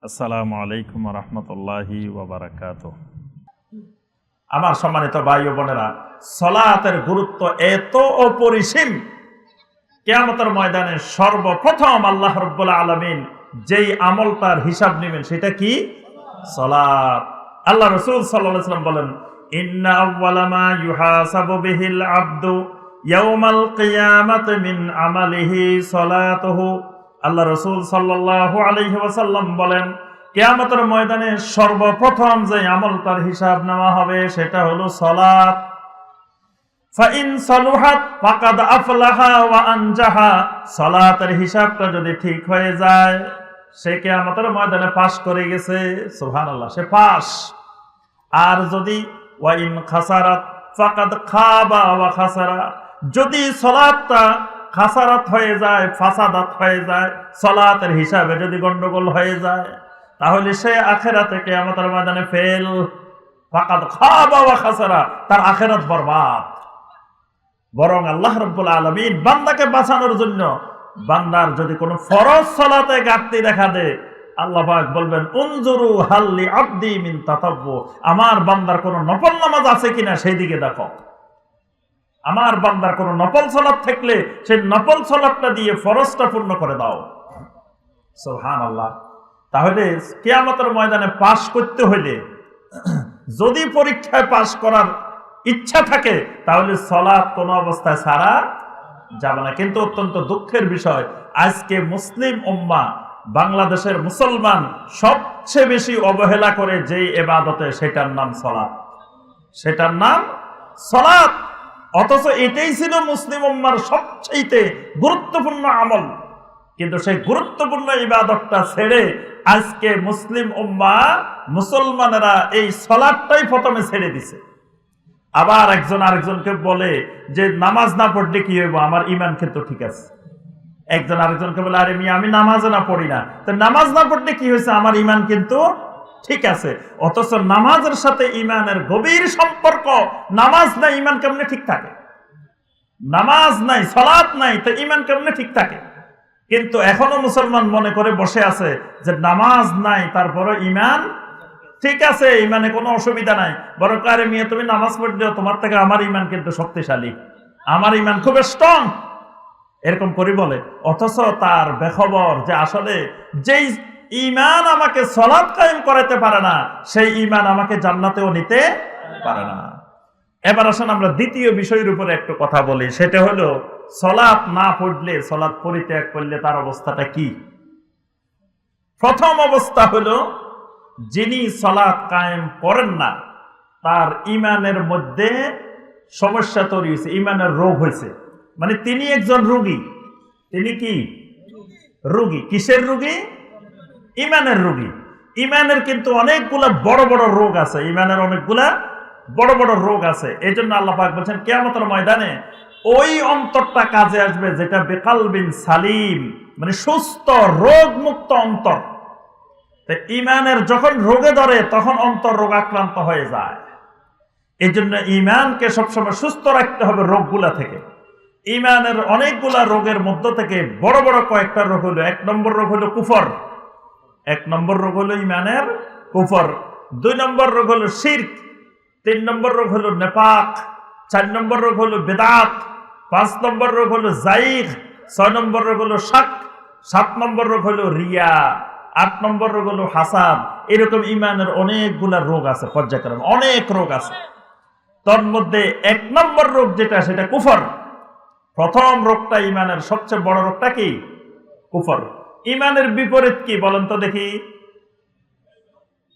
আসসালামু আলাইকুম রহমতুল্লাহি ওয়া বারাকাতুহু। আমার সম্মানিত ভাই ও বোনেরা, সালাতের গুরুত্ব এত অপরিসীম, কিয়ামতের ময়দানে সর্বপ্রথম আল্লাহ রাব্বুল আলামিন যেই আমলটার হিসাব নেবেন সেটা কি? সালাত। আল্লাহ রাসূল সাল্লাল্লাহু আলাইহি ওয়াসাল্লাম বলেন, ইন্না আউওয়ালা মা ইউহাসাবু বিহিল আবদু ইয়াউমাল কিয়ামাতি মিন আমালিহি সালাতুহু। আল্লাহ রাসূল সাল্লাল্লাহু আলাইহি ওয়াসাল্লাম বলেন, কিয়ামতের ময়দানে সর্বপ্রথম যে আমলটার হিসাব নেওয়া হবে সেটা হলো সালাত। ফাইন সালুহাত ফাকাদ আফলাহা ওয়া আনজাহা। সালাতের হিসাবটা যদি ঠিক হয়ে যায় সে কিয়ামতের ময়দানে পাস করে গেছে, সুবহানাল্লাহ, সে পাস। আর যদি ওয়াইন খাসারাত ফাকাদ খাবা ওয়া খাসারা, যদি সালাতটা খাসারাত হয়ে যায়, ফাসাদাত হয়ে যায়, সালাতের হিসাবে যদি গন্ডগোল হয়ে যায়, তাহলে সে আখিরাতে কিয়ামতের ময়দানে ফেল। ফাকাদ খাবা ওয়া খাসারা, তার আখিরাত বরবাদ। বরং আল্লাহ রাব্বুল আলামিন বান্দাকে বাঁচানোর জন্য, বান্দার যদি কোনো ফরজ সালাতে ঘাটতি দেখা দেয়, আল্লাহ পাক বলবেন, উনজুরু হাল লি আবদি মিন তাতাব্বু, আমার বান্দার কোনো নফল নামাজ আছে কিনা সেই দিকে দেখো। আমার বান্দার কোনো নফল সালাত থাকলে সেই নফল সালাতটা দিয়ে ফরজটা পূর্ণ করে দাও। সুবহানাল্লাহ। তাহলে কিয়ামতের ময়দানে পাস করতে হইলে, যদি পরীক্ষায় পাস করার ইচ্ছা থাকে, তাহলে সালাত কোনো অবস্থায় ছাড়া যাবে না। কিন্তু অত্যন্ত দুঃখের বিষয়, আজকে মুসলিম উম্মাহ, বাংলাদেশের মুসলমান সবচেয়ে বেশি অবহেলা করে যেই ইবাদতে, সেটার নাম সালাত। সেটার নাম সালাত। অথচ এটাই ছিল মুসলিম উম্মার সবচেয়ে গুরুত্বপূর্ণ আমল। কিন্তু সেই গুরুত্বপূর্ণ ইবাদতটা ছেড়ে আজকে মুসলিম উম্মাহ, মুসলমানেরা এই সালাতটাই প্রথমে ছেড়ে দিছে। আবার একজন আরেকজনকে বলে যে নামাজ না পড়লে কি হইব, আমার ঈমান কিন্তু ঠিক আছে। একজন আরেকজনকে বলে, আরে মিয়া, আমি নামাজ না পড়ি না, তো নামাজ না পড়লে কি হয়েছে, আমার ঈমান কিন্তু ঠিক আছে। অথচ নামাজের সাথে ঈমানের গভীর সম্পর্ক। নামাজ নাই, ঈমান কেমনে ঠিক থাকে? নামাজ নাই, সালাত নাই, তো ঈমান কেমনে ঠিক থাকে? কিন্তু এখনো মুসলমান মনে করে বসে আছে যে নামাজ নাই তারপরে ঈমান ঠিক আছে, ঈমানে কোনো অসুবিধা নাই। বরং আরে মিয়া, তুমি নামাজ পড়লেও তোমার থেকে আমার ঈমান কিন্তু শক্তিশালী, আমার ঈমান খুব স্ট্রং, এরকম করে বলে। অথচ তার বেখবর যে আসলে যেই ঈমান আমাকে সালাত কায়েম করাতে পারে না, সেই ঈমান আমাকে জান্নাতেও নিতে পারে না। এবার আসুন আমরা দ্বিতীয় বিষয়ের উপরে একটু কথা বলি, সেটা হলো সালাত না পড়লে, সালাত পরিত্যাগ করলে তার অবস্থাটা কি? প্রথম অবস্থা হলো, যিনি সালাত কায়েম করেন না, তার ঈমানের মধ্যে সমস্যা তৈরি হয়েছে, ঈমানের রোগ হয়েছে। মানে তিনি একজন রোগী। তিনি কি রোগী? কিসের রোগী? ঈমানের রোগী। ঈমানের কিন্তু অনেকগুলা বড় বড় রোগ আছে, ঈমানের অনেকগুলা বড় বড় রোগ আছে। এই জন্য আল্লাহ পাক বলছেন, কিয়ামতের ময়দানে ওই অন্তরটা কাজে আসবে যেটা বেকালবিন সালিম, মানে সুস্থ, রোগ মুক্ত অন্তর। ঈমানের যখন রোগে ধরে তখন অন্তর রোগাক্রান্ত হয়ে যায়। এই জন্য ঈমানকে সবসময় সুস্থ রাখতে হবে রোগগুলা থেকে। ঈমানের অনেকগুলা রোগের মধ্য থেকে বড় বড় কয়েকটা রোগ হলো, 1 নম্বর রোগ হলো কুফর। 1 নম্বর রোগ হলো ঈমানের কুফর। 2 নম্বর রোগ হলো শিরক। 3 নম্বর রোগ হলো নেফাক। 4 নম্বর রোগ হলো বেদাত। 5 নম্বর রোগ হলো জাইগ। 6 নম্বর রোগ হলো শাক। 7 নম্বর রোগ হলো রিয়া। 8 নম্বর রোগ হলো হাসাদ। এরকম ঈমানের অনেকগুলা রোগ আছে, পর্যায়ক্রমে অনেক রোগ আছে। তার মধ্যে 1 নম্বর রোগ যেটা, সেটা কুফর। প্রথম রোগটা, ঈমানের সবচেয়ে বড় রোগটা কি? কুফর। ঈমানের বিপরীত কি বলেন তো দেখি?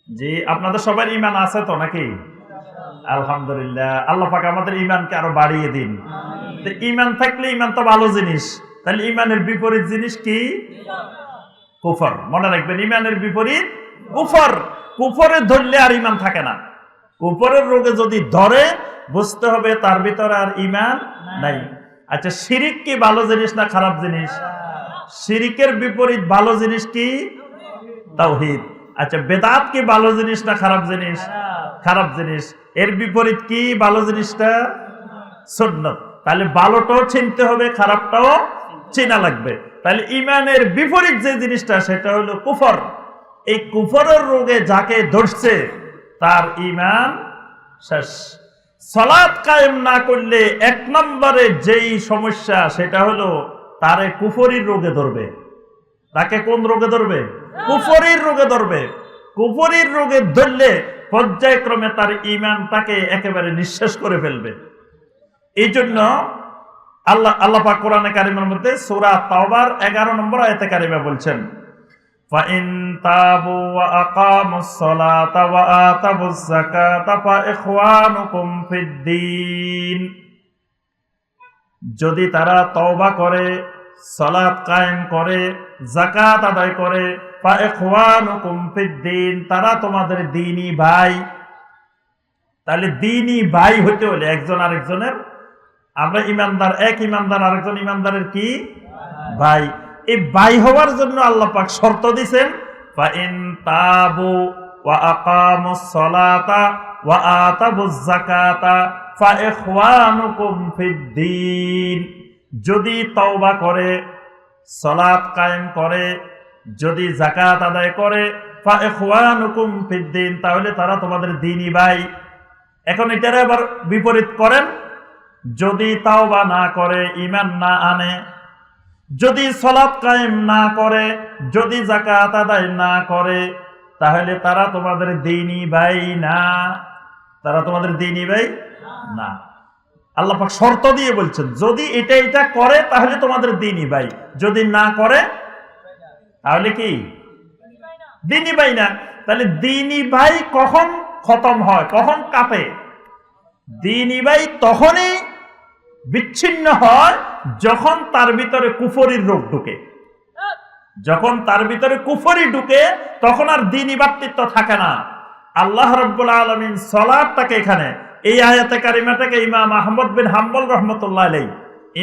জি, আপনাদের সবার ঈমান আছে তো নাকি? আলহামদুলিল্লাহ। আল্লাহ পাক আমাদের ঈমানকে আরো বাড়িয়ে দিন। তো ঈমান থাকলে, ঈমান তো ভালো জিনিস, তাহলে ঈমানের বিপরীত জিনিস কি? কুফর। মনে রাখবেন, ঈমানের বিপরীত কুফর। কুফরে ধরলে আর ঈমান থাকে না। কুফরের রোগে যদি ধরে, বুঝতে হবে তার ভিতরে আর ঈমান নাই। আচ্ছা, শিরিক কি ভালো জিনিস না খারাপ জিনিস? শিরিকের বিপরীত ভালো জিনিস কি? তাওহীদ। আচ্ছা, বেদাত কি ভালো জিনিস না খারাপ জিনিস? খারাপ জিনিস। এর বিপরীত কি ভালো জিনিসটা? সুন্নাত। তাহলে ভালোটাও চিনতে হবে, খারাপটাও চেনা লাগবে। তাহলে ঈমানের বিপরীত যে জিনিসটা, সেটা হলো কুফর। এই কুফরের রোগে যাকে ধরছে তার ঈমান শেষ। সালাত কায়েম না করলে এক নম্বরে যেই সমস্যা সেটা হলো তারে কুফরির রোগে ধরবে। তাকে কোন রোগে ধরবে? কুফরির রোগে ধরবে। কুফরির রোগে ধরলে পর্যায়ক্রমে তার ঈমানটাকে একেবারে নিঃশেষ করে ফেলবে। এই জন্য আল্লাহ পাক কোরআনে কারিমের মধ্যে সূরা তাওবার 11 নম্বর আয়াতে কারিমা বলছেন, ফাইন তাবু ওয়া আকামুস সালাতা ওয়া আতাবুজ যাকাতা ফা ইখওয়ানুকুম ফিদ্দীন। যদি তারা তওবা করে, সালাত কায়েম করে, যাকাত আদায় করে, ফা ইখওয়ানুকুম ফিদ্দীন, তারা তোমাদের দ্বীনি ভাই। তাহলে দ্বীনি ভাই হতে হলে একজন আরেকজনের, আমরা ইমানদার, এক ইমানদার আরেকজন ইমানদারের কি ভাই। এই ভাই হওয়ার জন্য আল্লাহ পাক শর্ত দিয়েছেন, ফাইন তাবু ওয়া আকামুস সালাতা ওয়া আতাবুজ যাকাতা ফা ইখওয়ানুকুম ফিদ্দীন। যদি তওবা করে, সালাত কায়েম করে, যদি যাকাত আদায় করে, ফা ইখওয়ানুকুম ফিদ্দীন, তাহলে তারা তোমাদের দ্বীনি ভাই। এখন এটারে আবার বিপরীত করেন, যদি তাওবা না করে, ঈমান না আনে, যদি সালাত কায়েম না করে, যদি যাকাত আদায় না করে, তাহলে তারা তোমাদের দ্বীনি ভাই না। তারা তোমাদের দ্বীনি ভাই না। আল্লাহ পাক শর্ত দিয়ে বলছেন, যদি এটা করে তাহলে তোমাদের দ্বীনি ভাই, যদি না করে তাহলে কি দ্বীনি ভাই না। তাহলে দ্বীনি ভাই কখন খতম হয়, কখন কাটে? দ্বীনি ভাই তখনই বিচ্ছিন্ন হয় যখন তার ভিতরে কুফরির রোগ ঢুকে। যখন তার ভিতরে কুফরি ঢুকে তখন আর দ্বীনি ভ্রাতৃত্ব থাকে না। আল্লাহ রাব্বুল আলামিন সালাতটাকে এখানে এই আয়াতে কারিমাটাকে ইমাম আহমদ বিন হাম্বল রহমতুল্লাহ আলাইহি,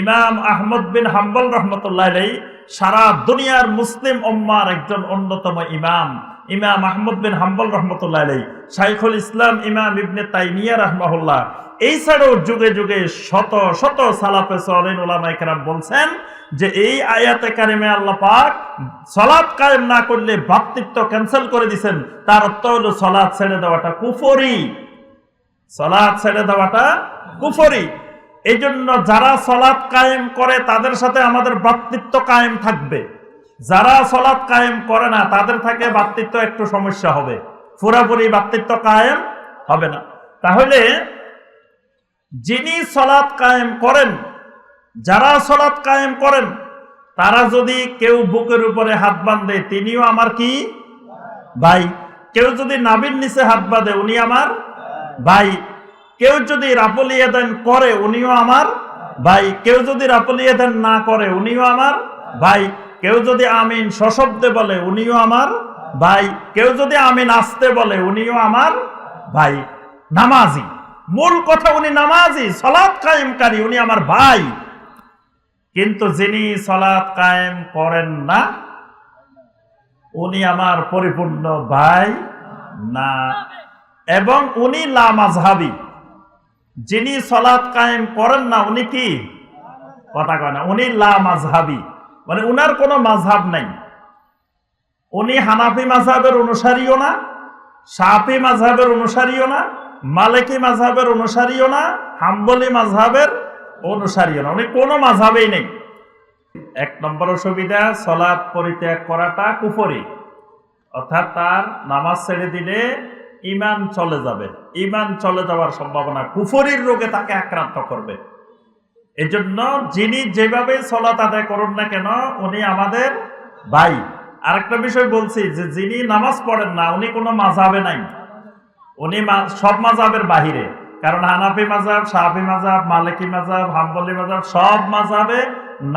ইমাম আহমদ বিন হাম্বল রহমতুল্লাহ আলাইহি সারা দুনিয়ার মুসলিম উম্মার একজন অন্যতম ইমাম, ইমাম আহমদ বিন হাম্বল রহমতুল্লাহ আলাইহি, শাইখুল ইসলাম ইমাম ইবনে তাইমিয়া রাহমাহুল্লাহ, এই ছাড়াও যুগে যুগে শত শত সালাফে সালেহিন উলামায়ে কেরাম বলছেন যে এই আয়াতে কারিমে আল্লাহ পাক সালাত কায়েম না করলে ভ্রাতৃত্ব ক্যান্সেল করে দিবেন। তার অর্থ হলো সালাত ছেড়ে দেওয়াটা কুফরি, সালাত ছেড়ে দেওয়াটা কুফরি। এই জন্য যারা সালাত কায়েম করে তাদের সাথে আমাদের ভ্রাতৃত্ব কায়েম থাকবে, যারা সালাত কায়েম করে না তাদের থেকে ভ্রাতৃত্ব একটু সমস্যা হবে, পুরোপুরি ভ্রাতৃত্ব কায়েম হবে না। তাহলে যিনি সালাত কায়েম করেন, যারা সালাত কায়েম করেন, তারা যদি কেউ বুকের উপরে হাত বাঁধে তিনিও আমার কি ভাই। কেউ যদি নাভির নিচে হাত বাঁধে উনি আমার ভাই। কেউ যদি রাফুল ইয়াদান করে উনিও আমার ভাই। কেউ যদি রাফুল ইয়াদান না করে উনিও আমার ভাই। কেউ যদি আমিন সশব্দে বলে উনিও আমার ভাই। কেউ যদি আমিন আস্তে বলে উনিও আমার ভাই। নামাজি, মূল কথা উনি নামাজি, সালাত কায়েমকারী, উনি আমার ভাই। কিন্তু যিনি সালাত কায়েম করেন না উনি আমার পরিপূর্ণ ভাই না, এবং উনি লা মাযহাবী। যিনি সালাত কায়েম করেন না উনি কি কথা কয় না, উনি লা মাযহাবী, মানে উনার কোনো মাযহাব নাই। উনি হানাফি মাযহাবের অনুসারীও না, শাফি মাযহাবের অনুসারীও না, মালিকি মাযহাবের অনুসারীও না, হাম্বলি মাযহাবের অনুসারীও না, উনি কোনো মাযহাবেই নেই। এক নম্বর অসুবিধা, সালাত পরিত্যাগ করাটা কুফরি, অর্থাৎ তার নামাজ ছেড়ে দিলে ঈমান চলে যাবে। ঈমান চলে যাওয়ার সম্ভাবনা, কুফরির রোগে তাকে আক্রান্ত করবে। এজন্য যিনি যেভাবে সালাত আদায় করুন না কেন উনি আমাদের ভাই। আরেকটা বিষয় বলছি যে যিনি নামাজ পড়েন না উনি কোনো মাযহাবে নাই, উনি সব মাযহাবের বাহিরে। কারণ হানাফি মাযহাব, শাফি মাযহাব, মালিকি মাযহাব, হাম্বলি মাযহাব, সব মাযহাবে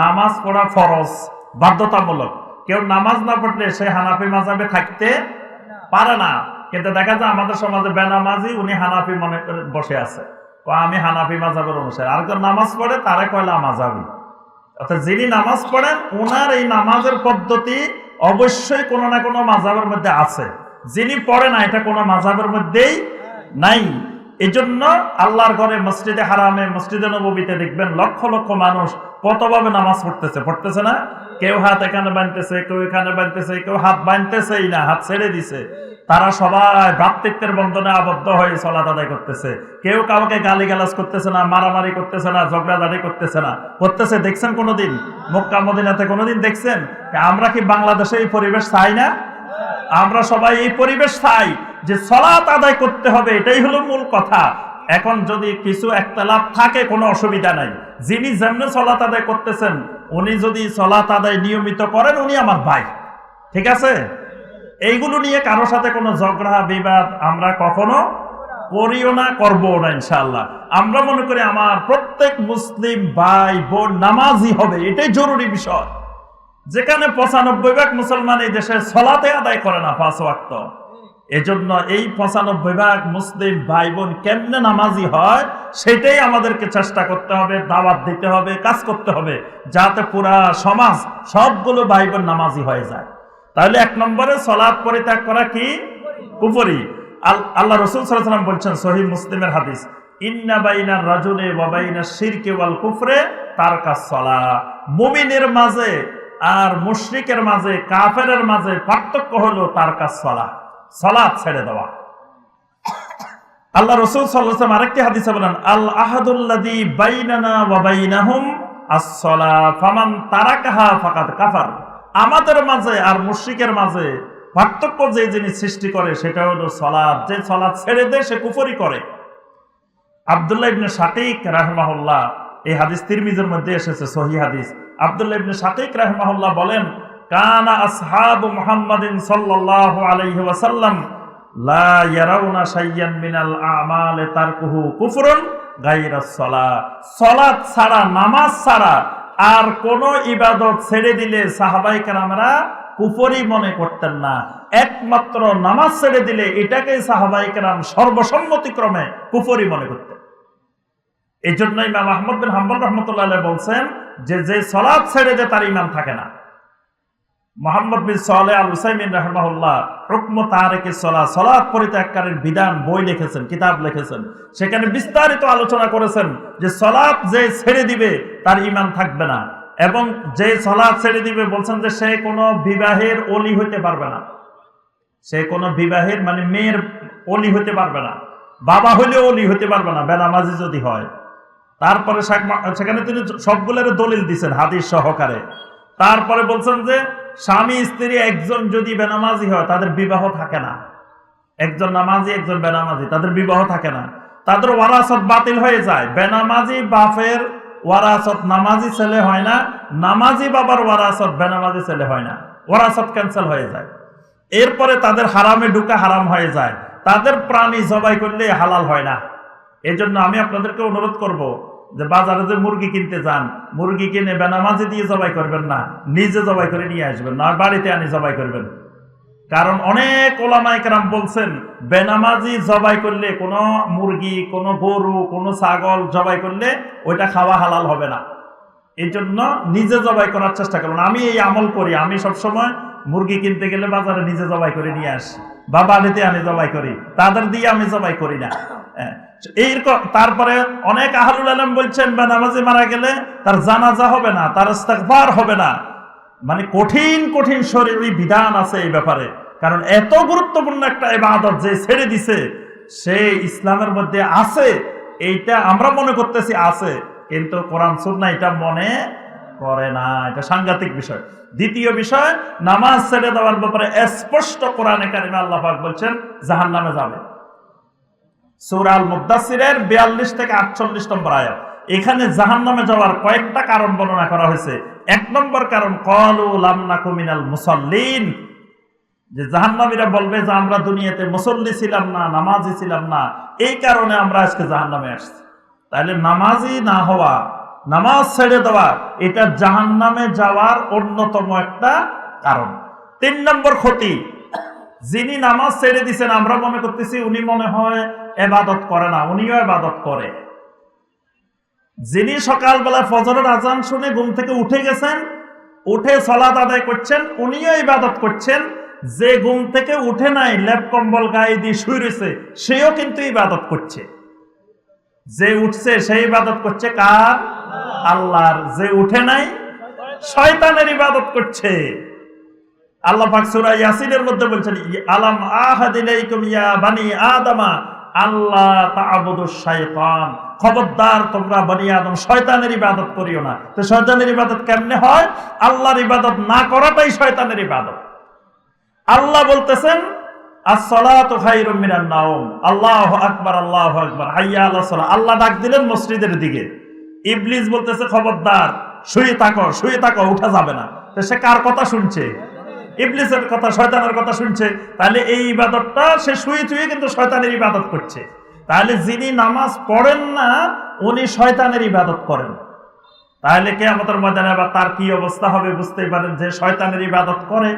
নামাজ পড়া ফরজ, বাধ্যতামূলক। কেউ নামাজ না পড়লে সে হানাফি মাযহাবে থাকতে পারে না। কিন্তু দেখা যায় আমাদের সমাজে বেনামাজি, উনি হানাফি মনে করে বসে আছে, আমি হানাফি মাযহাবের অনুসারী। আরেকজন নামাজ পড়ে তারে কয়লা মাযহাবী। অর্থাৎ যিনি নামাজ পড়েন ওনার এই নামাজের পদ্ধতি অবশ্যই কোনো না কোনো মাযহাবের মধ্যে আছে, যিনি পড়ে না এটা কোনো মাযহাবের মধ্যেই নাই। এজন্য আল্লাহর ঘরে মসজিদে হারামে, মসজিদে নববীতে দেখবেন লক্ষ লক্ষ মানুষ কতভাবে নামাজ পড়তেছে না? কেউ হাত এখানে বাঁধতেছে, কেউ এখানে বাঁধতেছে, কেউ হাত বাঁধতেছেই না, হাত ছেড়ে দিছে। তারা সবাই ভ্রাতৃত্বের বন্ধনে আবদ্ধ হয়ে সালাত আদায় করতেছে। কেউ কাউকে গালিগালাজ করতেছে না, মারামারি করতেছে না, ঝগড়াঝাটি করতেছে না। করতেছে দেখছেন কোনোদিন? মক্কা মদিনাতে কোনোদিন দেখছেন? আমরা কি বাংলাদেশে এই পরিবেশ চাই না? আমরা সবাই এই পরিবেশ চাই যে সালাত আদায় করতে হবে, এটাই হলো মূল কথা। এখন যদি কিছু একতলাপ থাকে কোনো অসুবিধা নাই। যিনি যেমনি সালাত আদায় করতেছেন উনি যদি সালাত আদায় নিয়মিত করেন উনি আমার ভাই, ঠিক আছে? এইগুলো নিয়ে কারোর সাথে কোনো ঝগড়া বিবাদ আমরা কখনো করিও না, করবো না ইনশাআল্লাহ। আমরা মনে করি আমার প্রত্যেক মুসলিম ভাই বোন নামাজি হবে, এটাই জরুরি বিষয়। যেখানে 95% মুসলমান এই দেশে সালাতে আদায় করে না 5 ওয়াক্ত। এজন্য এই 95% মুসলিম ভাই বোন কেমনে নামাজি হয় সেটাই আমাদেরকে চেষ্টা করতে হবে, দাওয়াত দিতে হবে, কাজ করতে হবে, যাতে পুরা সমাজ সবগুলো ভাই বোন নামাজি হয়ে যায়। তাহলে 1 নম্বরে সালাত পরিত্যাগ করা কি? কুফরি। আল্লাহ রাসূল সাল্লাল্লাহু আলাইহি ওয়াসাল্লাম বলছেন, সহিহ মুসলিমের হাদিস, ইন্না বাইনার রাজুলি ওয়া বাইনাশ শিরকি ওয়াল কুফরে তারকাস সালাহ। মুমিনের মাঝে আর মুশরিকের মাঝে, কাফেরের মাঝে পার্থক্য হলো তারকাস সালাহ, সালাত ছেড়ে দেওয়া। আল্লাহ রাসূল সাল্লাল্লাহু আলাইহি ওয়াসাল্লাম আরেকটি হাদিসে বলেন, আল আহাদুল্লাযী বাইনানা ওয়া বাইনাহুম আস-সালাহ ফামান তারাকাহা ফাকাদ কাফার। আমাদের মাঝে আর মুশরিকের মাঝে পার্থক্য যে জিনিস সৃষ্টি করে সেটা হলো সালাত। যে সালাত ছেড়ে দেয় সে কুফরি করে। আব্দুল্লাহ ইবনে শাকিক রাহিমাহুল্লাহ, এই হাদিস তিরমিজির মধ্যে এসেছে, সহিহ হাদিস। আব্দুল্লাহ ইবনে শাকিক রাহিমাহুল্লাহ বলেন, কানা আসহাবু মুহাম্মাদিন সাল্লাল্লাহু আলাইহি ওয়াসাল্লাম লা ইয়ারাউনা শাইয়ান মিনাল আমালি তারকুহু কুফরুন গায়রাস সালাহ। সালাত ছাড়া, নামাজ ছাড়া আর কোন ইবাদত ছেড়ে দিলে সাহাবায়ে কেরামরা কুফরি মনে করতেন না। একমাত্র নামাজ ছেড়ে দিলে এটাকে সাহাবায়ে কেরাম সর্বসম্মতিক্রমে কুফরি মনে করতেন। এই জন্য ইমাম আহমদ বিন হাম্বল রাহমাতুল্লাহ আলাইহি বলছেন যে যে সালাত ছেড়ে দেয় তার ঈমান থাকে না। মুহাম্মদ বিন সালেহ আল উসাইমিন রাহিমাহুল্লাহ হুকম তারিকিস সালাত, সালাত পরিত্যাগকারীর বিধান বই লিখেছেন, কিতাব লিখেছেন। সেখানে বিস্তারিত আলোচনা করেছেন যে সালাত যে ছেড়ে দিবে তার ঈমান থাকবে না, এবং যে সালাত ছেড়ে দিবে বলছেন যে সে কোনো বিবাহের ওলি হইতে পারবে না। সে কোনো বিবাহের মানে মেয়ের ওলি হইতে পারবে না, বাবা হইলেও ওলি হইতে পারবে না বেনামাজি যদি হয়। তারপরে সেখানে তিনি সবগুলোর দলিল দিচ্ছেন হাদিস সহকারে। তারপরে বলছেন যে স্বামী স্ত্রী একজন যদি বেনামাজি হয় তাদের বিবাহ থাকে না। একজন নামাজি একজন বেনামাজি, তাদের বিবাহ থাকে না, তাদের ওয়ারাসত বাতিল হয়ে যায়। বেনামাজি বাপের ওয়ারাসত নামাজি ছেলে হয় না, নামাজি বাবার ওয়ারাসত বেনামাজি ছেলে হয় না, ওয়ারাসত ক্যান্সেল হয়ে যায়। এরপরে তাদের হারামে ঢুকা হারাম হয়ে যায়, তাদের প্রাণী জবাই করলে হালাল হয় না। এই জন্য আমি আপনাদেরকে অনুরোধ করব যে বাজারে যে মুরগি কিনতে যান, মুরগি কিনে বেনামাজি দিয়ে জবাই করবেন না, নিজে জবাই করে নিয়ে আসবেন, না বাড়িতে আনি জবাই করবেন। কারণ অনেক ওলামায়ে কেরাম বলছেন বেনামাজি জবাই করলে, কোনো মুরগি, কোনো গরু, কোনো ছাগল জবাই করলে ওইটা খাওয়া হালাল হবে না। এই জন্য নিজে জবাই করার চেষ্টা করুন। আমি এই আমল করি, আমি সবসময় মুরগি কিনতে গেলে বাজারে নিজে জবাই করে নিয়ে আসি, বা বাড়িতে আনি জবাই করি, তাদের দিয়ে আমি জবাই করি না। এইরকম তারপরে অনেক আহলুল ইলম বলছেন বেনামাজি মারা গেলে তার জানাজা হবে না, তার ইস্তিগফার হবে না। মানে কঠিন কঠিন শরীয়ী বিধান আছে এই ব্যাপারে। কারণ এত গুরুত্বপূর্ণ একটা ইবাদত যে ছেড়ে দিছে সে ইসলামের মধ্যে আছে, এইটা আমরা মনে করতেছি আছে, কিন্তু কোরআন সুন্নাহ এটা মনে করে না। এটা সাংঘাতিক বিষয়। দ্বিতীয় বিষয়, নামাজ ছেড়ে দেওয়ার ব্যাপারে স্পষ্ট কোরআনে কারিমে আল্লাহ পাক বলছেন জাহান্নামে যাবে। সূরা আল মুদ্দাসসিরের 42 থেকে 48 নম্বর আয়াত। এখানে জাহান্নামে যাওয়ার কয়েকটা কারণ বর্ণনা করা হয়েছে। 1 নম্বর কারণ, ক্বালু লাম নাকু মিনাল মুসাল্লিন, যে জাহান্নামীরা বলবে যে আমরা দুনিয়াতে মুসল্লি ছিলাম না, নামাজি ছিলাম না, এই কারণে আমরা আজকে জাহান্নামে আসছি। তাহলে নামাজি না হওয়া, নামাজ ছেড়ে দেওয়া, এটা জাহান্নামে যাওয়ার অন্যতম একটা কারণ। 3 নম্বর ক্ষতি, যিনি নামাজ ছেড়ে দিয়েছেন আমরা মনে করতেছি উনি মনে হয় ইবাদত করে না, উনিও ইবাদত করে। যিনি সকালবেলা ফজরের আজান শুনে ঘুম থেকে উঠে গেছেন, উঠে সালাত আদায় করছেন, উনিও ইবাদত করছেন। যে ঘুম থেকে উঠে নাই, লেপ কম্বল গায়ে দিয়ে শুয়ে রয়েছে, সেও কিন্তু ইবাদত করছে। যে উঠছে সেই ইবাদত করছে কার? আল্লাহর যে উঠে নাই শয়তানের ইবাদত করছে। আল্লাহ পাক সূরা ইয়াসিনের মধ্যে বলছেন, আলাম আহাদ ইলাইকুম ইয়া বানি আদমা আল্লাহ তা'বুদুশ শাইতান, খবরদার তোমরা বনি আদম শয়তানের ইবাদত করিও না। তো শয়তানের ইবাদত কেমনে হয়? আল্লাহর ইবাদত না করাটাই শয়তানের ইবাদত। আল্লাহ বলতেছেন as-সালাতু খায়রুম মিনান নাওম, আল্লাহু আকবার আল্লাহু আকবার, হাইয়া আলাস সালাহ। আল্লাহ ডাক দিলেন মসজিদের দিকে, ইবলিস বলতেছে খবরদার শুয়ে থাকো, উঠা যাবে না। তো সে কার কথা শুনছে? ইবলিসের কথা, শয়তানের কথা শুনছে। তাহলে এই ইবাদতটা সে শুয়ে কিন্তু শয়তানের ইবাদত করছে। তাহলে যিনি নামাজ পড়েন না উনি শয়তানের ইবাদত করেন। তাহলে কিয়ামতের ময়দানে আবার তার কি অবস্থা হবে বুঝতেই পারেন, যে শয়তানের ইবাদত করে।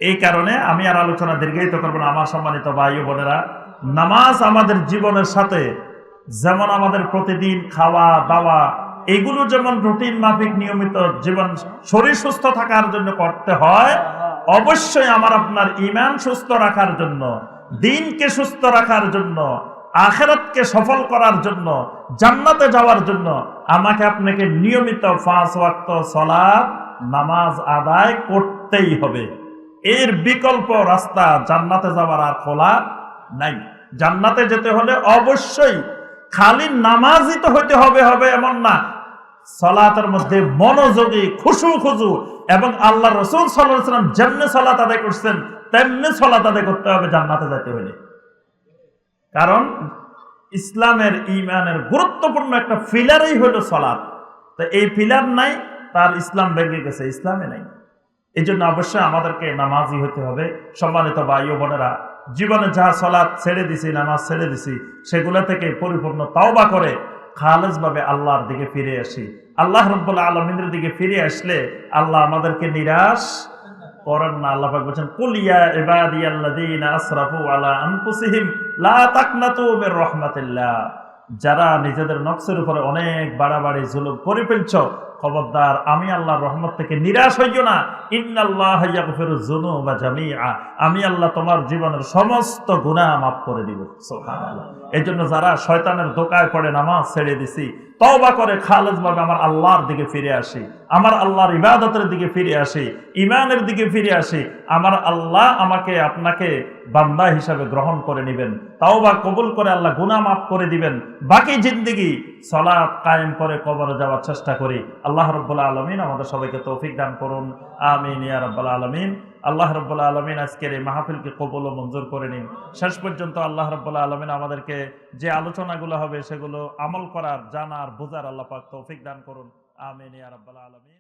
এই কারণে আমি আর আলোচনা দীর্ঘায়িত করব না। আমার সম্মানিত ভাই ও বোনেরা, নামাজ আমাদের জীবনের সাথে যেমন আমাদের প্রতিদিন খাওয়া দাওয়া এগুলো যেমন রুটিন মাফিক নিয়মিত জীবন শরীর সুস্থ থাকার জন্য করতে হয়, অবশ্যই আমার আপনার ঈমান সুস্থ রাখার জন্য, দ্বীনকে সুস্থ রাখার জন্য, আখিরাতকে সফল করার জন্য, জান্নাতে যাওয়ার জন্য আমাকে আপনাকে নিয়মিত 5 ওয়াক্ত সালাত নামাজ আদায় করতেই হবে। এর বিকল্প রাস্তা জান্নাতে যাওয়ার আর খোলা নাই। জান্নাতে যেতে হলে অবশ্যই খালি নামাজই তো হইতে হবে এমন না, সালাতের মধ্যে মনোযোগী, খুশু এবং আল্লাহ রাসূল সাল্লাল্লাহু আলাইহি ওয়াসাল্লাম যেমনি সালাত আদায় করছেন তেমনি সালাত আদায় করতে হবে জান্নাতে যেতে হলে। কারণ ইসলামের ঈমানের গুরুত্বপূর্ণ একটা পিলারই হলো সালাত। তো এই পিলার নাই, তার ইসলাম ভেঙে গেছে, ইসলামে নাই। এই জন্য অবশ্যই আমাদেরকে নামাজি হতে হবে। সম্মানিত ভাই ও বোনেরা, জীবনে যা সালাত ছেড়ে দিছি, নামাজ ছেড়ে দিছি, সেগুলো থেকে পরিপূর্ণ তাওবা করে খালেজ ভাবে আল্লাহর দিকে ফিরে আসি। আল্লাহ রাব্বুল আলামিনের দিকে ফিরে আসলে আল্লাহ আমাদেরকে নিরাশ করেন না। আল্লাহ পাক বলেন, কুল ইয়া ইবাদিয়াল্লাযীনা আসরাফু আলা আনফুসিহিম লা তাকনাতু মির রাহমাতিল্লাহ, যারা নিজেদের নফসের উপরে অনেক বাড়াবাড়ি জুলুম করে ফেলছ, খবরদার আমি আল্লাহর রহমত থেকে নিরাশ হইও না। ইন্নাল্লাহা ইয়াগফিরুয যুনুবা জামিআ, আমি আল্লাহ তোমার জীবনের সমস্ত গুনাহ মাফ করে দিব। সুবহানাল্লাহ। এই জন্য যারা শয়তানের ধোঁকায় পড়ে নামাজ ছেড়ে দিছি, তওবা করে খালেজভাবে আমার আল্লাহর দিকে ফিরে আসি, আমার আল্লাহর ইবাদতের দিকে ফিরে আসি, ঈমানের দিকে ফিরে আসি, আমার আল্লাহ আমাকে আপনাকে বান্দা হিসাবে গ্রহণ করে নেবেন, তাওবা কবুল করে আল্লাহ গুনাহ মাফ করে দিবেন। বাকি জিন্দেগি সালাত কায়েম করে কবরে যাওয়ার চেষ্টা করি। আল্লাহ রাব্বুল আলামিন আমাদের সবাইকে তৌফিক দান করুন। আমিন ইয়া রাব্বাল আলামিন। আল্লাহ রাব্বুল আলামিন আজকের এই মাহফিলকে কবুল ও মঞ্জুর করে নিন। শেষ পর্যন্ত আল্লাহ রাব্বুল আলামিন আমাদেরকে যে আলোচনাগুলো হবে সেগুলো আমল করার, জানার, বোঝার আল্লাহ পাক তৌফিক দান করুন। আমিন ইয়া রাব্বাল আলামিন।